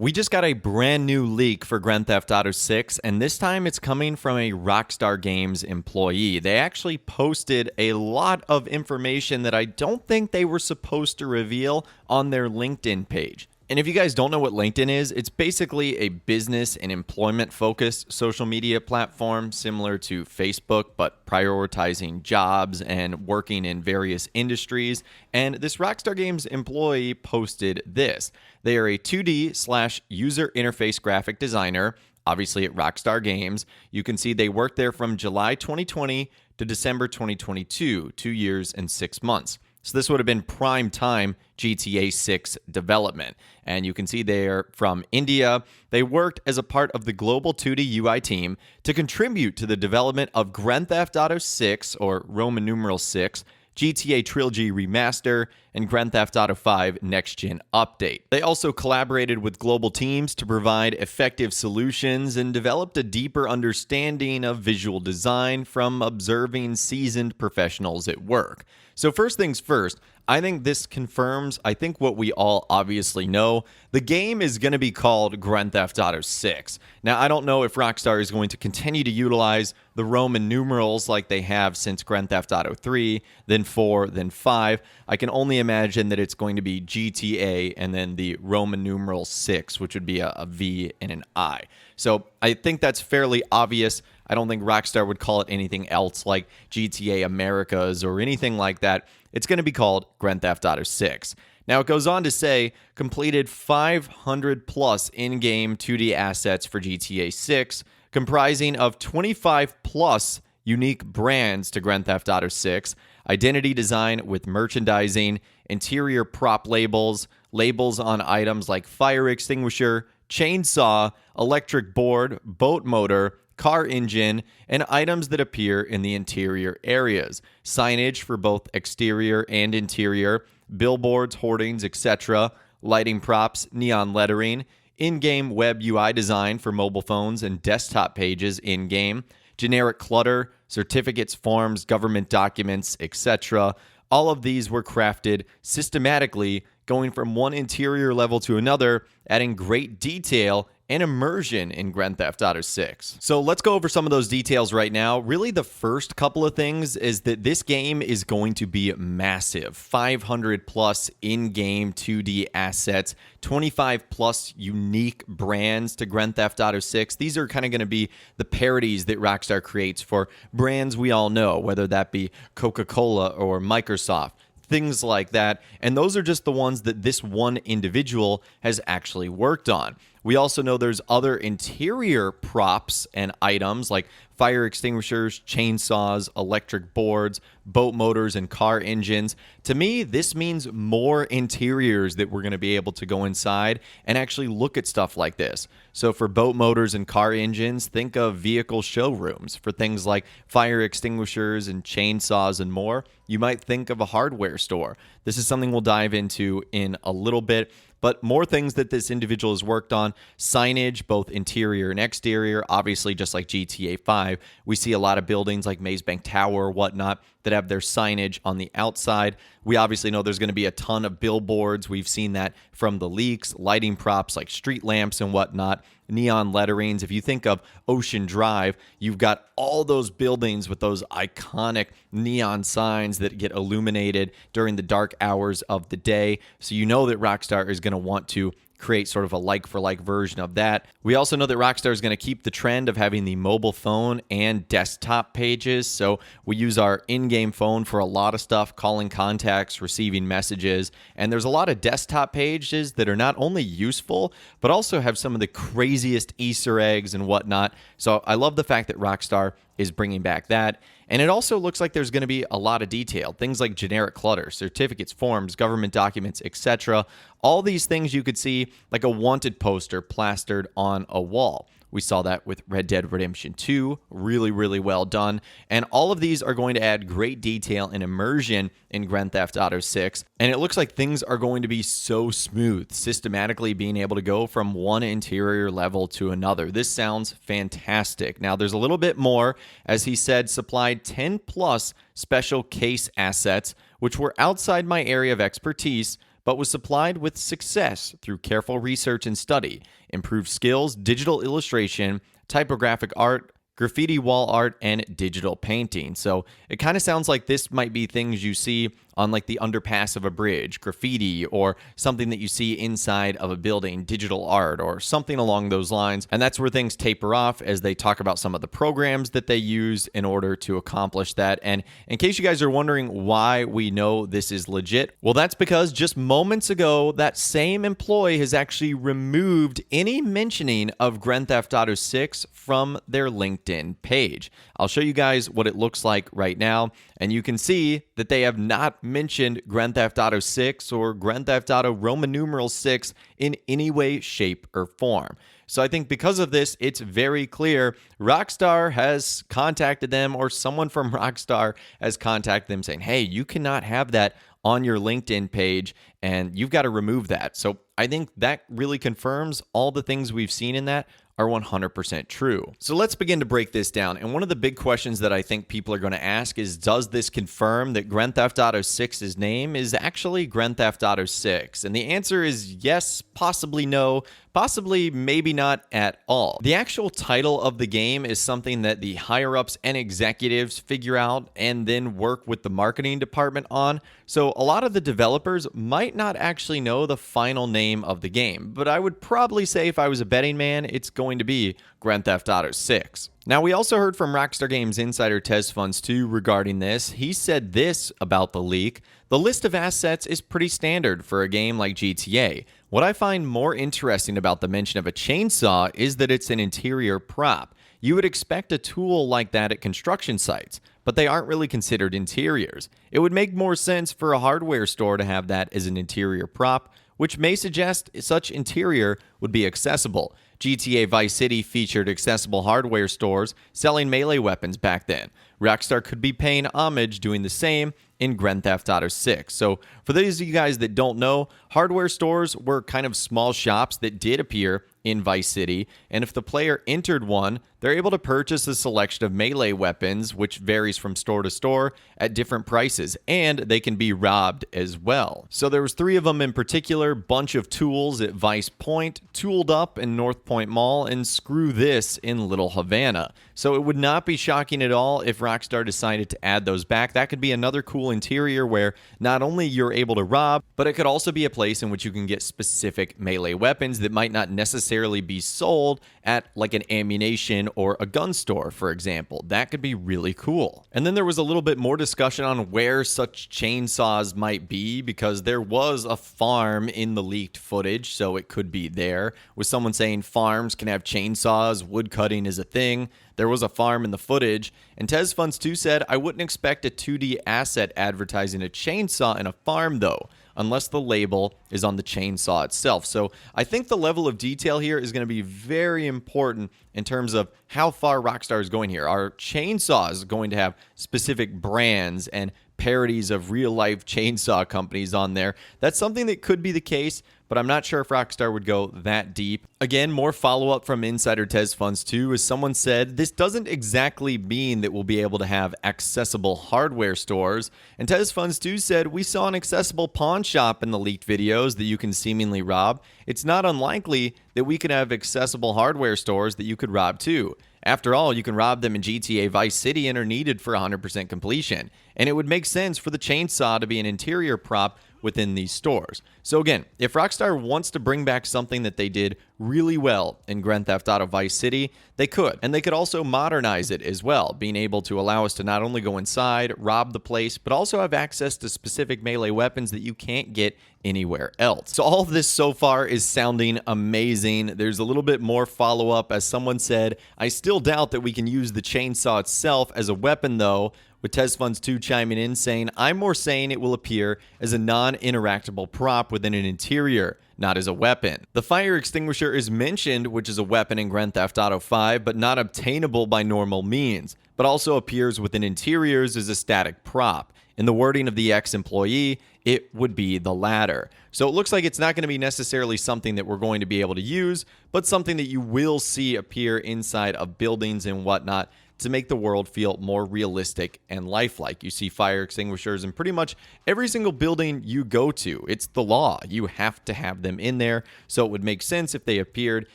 We just got a brand new leak for Grand Theft Auto 6, and this time it's coming from a Rockstar Games employee. They actually posted a lot of information that I don't think they were supposed to reveal on their LinkedIn page. And if you guys don't know what LinkedIn is, it's basically a business and employment focused social media platform similar to Facebook, but prioritizing jobs and working in various industries. And this Rockstar Games employee posted this. They are a 2D slash user interface graphic designer, obviously at Rockstar Games. You can see they worked there from July 2020 to December 2022, 2 years and 6 months. So this would have been prime time GTA 6 development. And you can see they're from India. They worked as a part of the global 2D UI team to contribute to the development of Grand Theft Auto 6, or Roman numeral 6, GTA Trilogy Remaster, and Grand Theft Auto 5 Next Gen Update. They also collaborated with global teams to provide effective solutions and developed a deeper understanding of visual design from observing seasoned professionals at work. So first things first, I think this confirms, what what we all obviously know. The game is going to be called Grand Theft Auto 6. Now, I don't know if Rockstar is going to continue to utilize the Roman numerals like they have since Grand Theft Auto 3, then 4, then 5. I can only imagine that it's going to be GTA and then the Roman numeral 6, which would be a V and an I. So I think that's fairly obvious. I don't think Rockstar would call it anything else like GTA Americas or anything like that. It's going to be called Grand Theft Auto 6. Now, it goes on to say, completed 500 plus in-game 2D assets for GTA 6, comprising of 25 plus unique brands to Grand Theft Auto 6, identity design with merchandising, interior prop labels, labels on items like fire extinguisher, chainsaw, electric board, boat motor, car engine, and items that appear in the interior areas, signage for both exterior and interior, billboards, hoardings, etc., lighting props, neon lettering, in-game web UI design for mobile phones and desktop pages in-game, generic clutter, certificates, forms, government documents, etc. All of these were crafted systematically, going from one interior level to another, adding great detail and immersion in Grand Theft Auto 6. So let's go over some of those details right now. Really, the first couple of things is that this game is going to be massive. 500 plus in-game 2D assets, 25 plus unique brands to Grand Theft Auto 6. These are kind of going to be the parodies that Rockstar creates for brands we all know, whether that be Coca-Cola or Microsoft, things like that. And those are just the ones that this one individual has actually worked on. We also know there's other interior props and items like fire extinguishers, chainsaws, electric boards, boat motors, and car engines. To me, this means more interiors that we're going to be able to go inside and actually look at stuff like this. So for boat motors and car engines, think of vehicle showrooms. For things like fire extinguishers and chainsaws and more, you might think of a hardware store. This is something we'll dive into in a little bit. But more things that this individual has worked on, signage, both interior and exterior, obviously just like GTA 5. We see a lot of buildings like Maze Bank Tower or whatnot that have their signage on the outside. We obviously know there's going to be a ton of billboards. We've seen that from the leaks, lighting props like street lamps and whatnot, neon letterings. If you think of Ocean Drive, you've got all those buildings with those iconic neon signs that get illuminated during the dark hours of the day. So you know that Rockstar is going to want to create sort of a like-for-like version of that. We also know that Rockstar is going to keep the trend of having the mobile phone and desktop pages. So we use our in-game phone for a lot of stuff, calling contacts, receiving messages. And there's a lot of desktop pages that are not only useful, but also have some of the craziest Easter eggs and whatnot. So I love the fact that Rockstar is bringing back that. And it also looks like there's going to be a lot of detail. Things like generic clutter, certificates, forms, government documents, etc. All these things you could see like a wanted poster plastered on a wall. We saw that with Red Dead Redemption 2. Really, really well done. And all of these are going to add great detail and immersion in Grand Theft Auto 6. And it looks like things are going to be so smooth, systematically being able to go from one interior level to another. This sounds fantastic. Now, there's a little bit more. As he said, supplied 10 plus special case assets, which were outside my area of expertise, but was supplied with success through careful research and study, improved skills, digital illustration, typographic art, graffiti wall art, and digital painting. So it kind of sounds like this might be things you see on like the underpass of a bridge, graffiti, or something that you see inside of a building, digital art, or something along those lines. And that's where things taper off as they talk about some of the programs that they use in order to accomplish that. And in case you guys are wondering why we know this is legit, well, that's because just moments ago, that same employee has actually removed any mentioning of Grand Theft Auto 6 from their LinkedIn page. I'll show you guys what it looks like right now, and you can see that they have not mentioned Grand Theft Auto 6 or Grand Theft Auto Roman numeral 6 in any way, shape, or form. So I think because of this, it's very clear Rockstar has contacted them, or someone from Rockstar has contacted them saying, hey, you cannot have that on your LinkedIn page, and you've got to remove that. So I think that really confirms all the things we've seen in that are 100% true. So let's begin to break this down. And one of the big questions that I think people are going to ask is, does this confirm that Grand Theft Auto 6's name is actually Grand Theft Auto 6? And the answer is yes, possibly no, possibly maybe not at all. The actual title of the game is something that the higher-ups and executives figure out and then work with the marketing department on. So a lot of the developers might not actually know the final name of the game, but I would probably say, if I was a betting man, it's going to be Grand Theft Auto 6. Now, we also heard from Rockstar Games insider TezFunds2 regarding this. He said this about the leak: the list of assets is pretty standard for a game like GTA. What I find more interesting about the mention of a chainsaw is that it's an interior prop. You would expect a tool like that at construction sites, but they aren't really considered interiors. It would make more sense for a hardware store to have that as an interior prop, which may suggest such interior would be accessible. GTA Vice City featured accessible hardware stores selling melee weapons back then. Rockstar could be paying homage doing the same in Grand Theft Auto 6. So for those of you guys that don't know, hardware stores were kind of small shops that did appear in Vice City, and if the player entered one, they're able to purchase a selection of melee weapons, which varies from store to store at different prices, and they can be robbed as well. So there was 3 of them in particular: bunch of tools at Vice Point, Tooled Up in North Point Mall, and Screw This in Little Havana. So it would not be shocking at all if Rockstar decided to add those back. That could be another cool interior where not only you're able to rob, but it could also be a place in which you can get specific melee weapons that might not necessarily be sold at like an ammunition or a gun store, for example. That could be really cool. And then there was a little bit more discussion on where such chainsaws might be, because there was a farm in the leaked footage, so it could be there. With someone saying farms can have chainsaws, wood cutting is a thing. There was a farm in the footage, and TezFunds2 said, I wouldn't expect a 2D asset advertising a chainsaw in a farm though, unless the label is on the chainsaw itself. So I think the level of detail here is going to be very important in terms of how far Rockstar is going here. Are chainsaws going to have specific brands and parodies of real-life chainsaw companies on there? That's something that could be the case, but I'm not sure if Rockstar would go that deep. Again, more follow-up from insider TezFunds2, as someone said, this doesn't exactly mean that we'll be able to have accessible hardware stores. And TezFunds2 said, we saw an accessible pawn shop in the leaked videos that you can seemingly rob. It's not unlikely that we could have accessible hardware stores that you could rob too. After all, you can rob them in GTA Vice City and are needed for 100% completion. And it would make sense for the chainsaw to be an interior prop within these stores. So again, if Rockstar wants to bring back something that they did really well in Grand Theft Auto Vice City, they could. And they could also modernize it as well, being able to allow us to not only go inside, rob the place, but also have access to specific melee weapons that you can't get anywhere else. So all of this so far is sounding amazing. There's a little bit more follow-up. As someone said, I still doubt that we can use the chainsaw itself as a weapon though, with TezFunds2 chiming in saying, I'm more saying it will appear as a non-interactable prop within an interior, not as a weapon. The fire extinguisher is mentioned, which is a weapon in Grand Theft Auto 5, but not obtainable by normal means, but also appears within interiors as a static prop. In the wording of the ex-employee, it would be the latter. So it looks like it's not going to be necessarily something that we're going to be able to use, but something that you will see appear inside of buildings and whatnot. to make the world feel more realistic and lifelike. You see fire extinguishers in pretty much every single building you go to. It's the law. You have to have them in there, so it would make sense if they appeared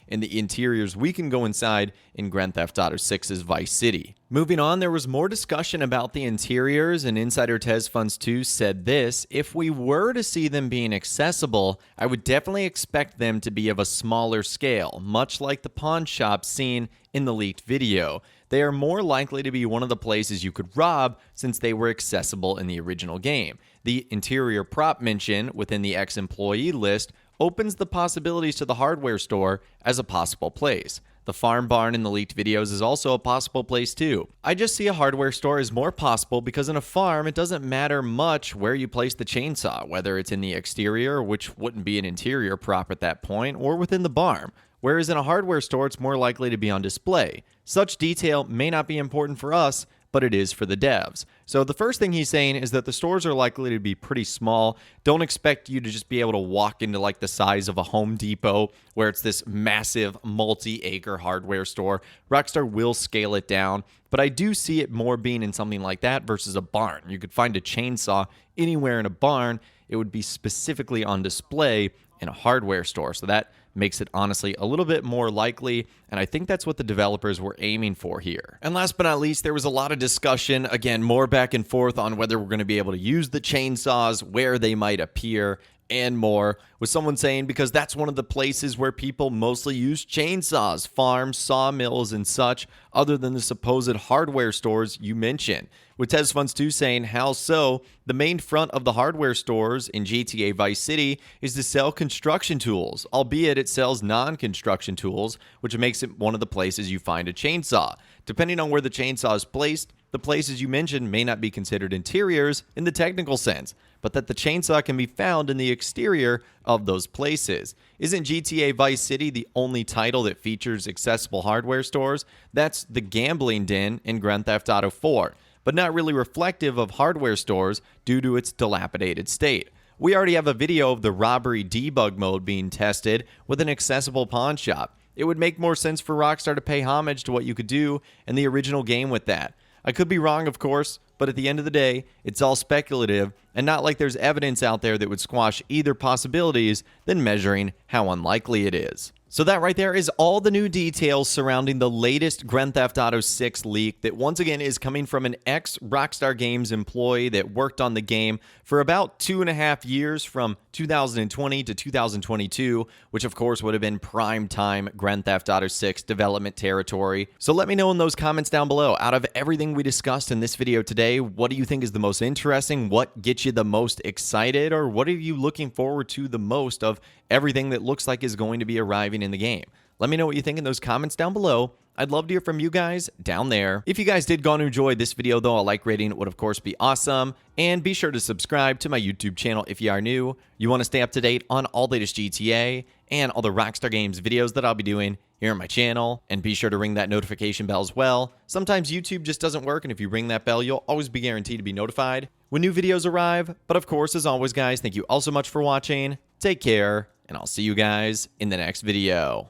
in the interiors we can go inside in Grand Theft Auto 6's Vice City. Moving on, there was more discussion about the interiors, and Insider TezFunds2 said this: if we were to see them being accessible, I would definitely expect them to be of a smaller scale, much like the pawn shop seen in the leaked video. They are more likely to be one of the places you could rob since they were accessible in the original game. The interior prop mention within the ex-employee list opens the possibilities to the hardware store as a possible place. The farm barn in the leaked videos is also a possible place too. I just see a hardware store as more possible because in a farm, it doesn't matter much where you place the chainsaw, whether it's in the exterior, which wouldn't be an interior prop at that point, or within the barn. Whereas in a hardware store, it's more likely to be on display. Such detail may not be important for us, but it is for the devs. So the first thing he's saying is that the stores are likely to be pretty small. Don't expect you to just be able to walk into like the size of a Home Depot where it's this massive multi-acre hardware store. Rockstar will scale it down, but I do see it more being in something like that versus a barn. You could find a chainsaw anywhere in a barn. It would be specifically on display in a hardware store. So that makes it honestly a little bit more likely, and I think that's what the developers were aiming for here. And last but not least, there was a lot of discussion, again, more back and forth on whether we're going to be able to use the chainsaws, where they might appear, and more, with someone saying because that's one of the places where people mostly use chainsaws, farms, sawmills, and such, other than the supposed hardware stores you mentioned. With TezFunds2 saying, how so? The main front of the hardware stores in GTA Vice City is to sell construction tools, albeit it sells non-construction tools, which makes it one of the places you find a chainsaw. Depending on where the chainsaw is placed, the places you mentioned may not be considered interiors in the technical sense, but that the chainsaw can be found in the exterior of those places. Isn't GTA Vice City the only title that features accessible hardware stores? That's the gambling den in Grand Theft Auto 4, but not really reflective of hardware stores due to its dilapidated state. We already have a video of the robbery debug mode being tested with an accessible pawn shop. It would make more sense for Rockstar to pay homage to what you could do in the original game with that. I could be wrong, of course, but at the end of the day, it's all speculative and not like there's evidence out there that would squash either possibilities than measuring how unlikely it is. So that right there is all the new details surrounding the latest Grand Theft Auto 6 leak that once again is coming from an ex-Rockstar Games employee that worked on the game for about 2.5 years from 2020 to 2022, which of course would have been prime time Grand Theft Auto 6 development territory. So let me know in those comments down below, out of everything we discussed in this video today, what do you think is the most interesting? What gets you the most excited? Or what are you looking forward to the most of everything that looks like is going to be arriving in the game? Let me know what you think in those comments down below. I'd love to hear from you guys down there. If you guys did go and enjoy this video though, a like rating would of course be awesome. And be sure to subscribe to my YouTube channel if you are new. You want to stay up to date on all the latest GTA and all the Rockstar Games videos that I'll be doing here on my channel. And be sure to ring that notification bell as well. Sometimes YouTube just doesn't work, and if you ring that bell, you'll always be guaranteed to be notified when new videos arrive. But of course, as always guys, thank you all so much for watching. Take care, and I'll see you guys in the next video.